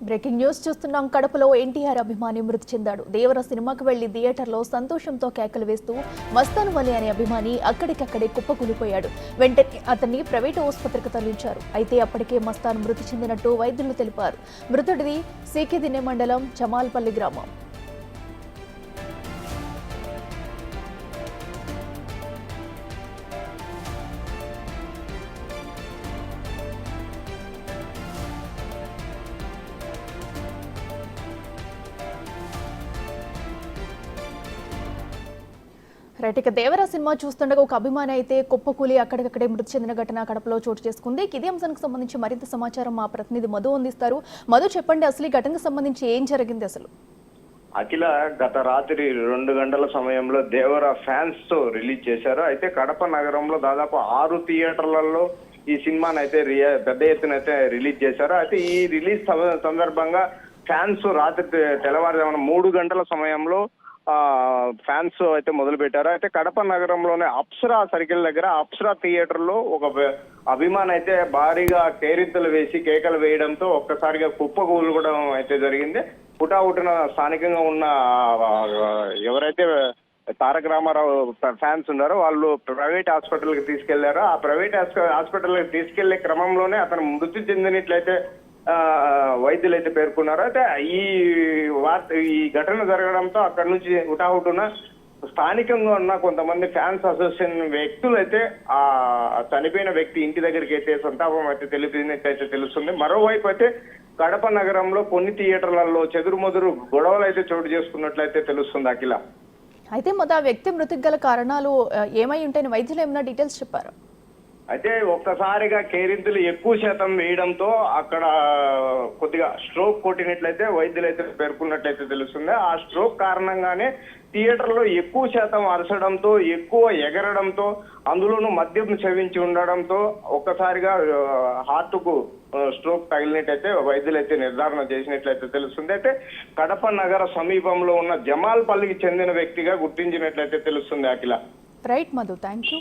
Breaking news చూస్తున్నాం. కడపలో ఎన్టీఆర్ అభిమాని మృతి చెందాడు. దేవర సినిమాకు వెళ్లి థియేటర్లో సంతోషంతో కేకలు వేస్తూ మస్తాన్ వలి అనే అభిమాని అక్కడికక్కడే కుప్పకూలిపోయాడు. వెంటనే అతన్ని ప్రైవేటు ఆసుపత్రికి తరలించారు. అయితే అప్పటికే మస్తాన్ మృతి చెందినట్టు వైద్యులు తెలిపారు. మృతుడిది సీకెదిన్నె మండలం చమాల్పల్లి గ్రామం. రైట్, ఇక దేవరా సినిమా చూస్తుండగా ఒక అభిమాని అయితే కుప్పకూలి అక్కడికక్కడే మృతి చెందిన ఘటన కడపలో చోటు చేసుకుంది. ఇదే అంశానికి సంబంధించి మరింత సమాచారం మా ప్రతినిధి మధు అందిస్తారు. మధు, చెప్పండి, అసలు ఈ ఘటనకు సంబంధించి ఏం జరిగింది అసలు? అఖిల, గత రాత్రి 2 గంటల సమయంలో దేవర ఫ్యాన్స్ తో రిలీజ్ చేశారు. అయితే కడప నగరంలో దాదాపు 6 థియేటర్లలో ఈ సినిమాని అయితే పెద్ద ఎత్తున అయితే రిలీజ్ చేశారు. అయితే ఈ రిలీజ్ సందర్భంగా ఫ్యాన్స్ రాత్రి తెల్లవారుజామున 3 గంటల సమయంలో ఫ్యాన్స్ అయితే మొదలు పెట్టారు. అయితే కడప నగరంలోనే అప్సరా సర్కిల్ దగ్గర అప్సరా థియేటర్ లో ఒక అభిమాని అయితే భారీగా కేరింతలు వేసి కేకలు వేయడంతో ఒక్కసారిగా కుప్పకూలడం అయితే జరిగింది. పుటావుటిన స్థానికంగా ఉన్న ఎవరైతే తారక రామారావు ఫ్యాన్స్ ఉన్నారో వాళ్ళు ప్రైవేట్ హాస్పిటల్ కి తీసుకెళ్లారో ఆ ప్రైవేట్ హాస్పిటల్ కి తీసుకెళ్లే క్రమంలోనే అతను మృతి చెందినట్లయితే వైద్యులు అయితే పేర్కొన్నారు. అయితే ఈ ఘటన జరగడంతో అక్కడి నుంచి హుటాహుటున స్థానికంగా ఉన్న కొంతమంది ఫ్యాన్స్ అసోసియేషన్ వ్యక్తులు అయితే ఆ చనిపోయిన వ్యక్తి ఇంటి దగ్గరికి అయితే సంతాపం అయితే తెలిపినట్టయితే తెలుస్తుంది. మరోవైపు అయితే కడప నగరంలో కొన్ని థియేటర్లలో చెదురుమదురు గొడవలు అయితే చోటు చేసుకున్నట్లయితే తెలుస్తుంది. అఖిల, అయితే ఆ వ్యక్తి మృతికి గల కారణాలు ఏమై ఉంటాయని వైద్యులు ఏమైనా డీటెయిల్స్ చెప్పారు? అయితే ఒక్కసారిగా కేరింతలు ఎక్కువ శాతం వేయడంతో అక్కడ కొద్దిగా స్ట్రోక్ కొట్టినట్లయితే వైద్యులు అయితే పేర్కొన్నట్లయితే తెలుస్తుంది. ఆ స్ట్రోక్ కారణంగానే థియేటర్ లో ఎక్కువ శాతం అరచడంతో, ఎక్కువ ఎగరడంతో, అందులోనూ మద్యం సేవించి ఉండడంతో ఒక్కసారిగా హార్ట్ కు స్ట్రోక్ తగిలినట్టయితే వైద్యులు అయితే నిర్ధారణ చేసినట్లయితే తెలుస్తుంది. అయితే కడప నగర సమీపంలో ఉన్న జమాల్పల్లికి చెందిన వ్యక్తిగా గుర్తించినట్లయితే తెలుస్తుంది. అఖిల, రైట్ మధు, థ్యాంక్ యూ.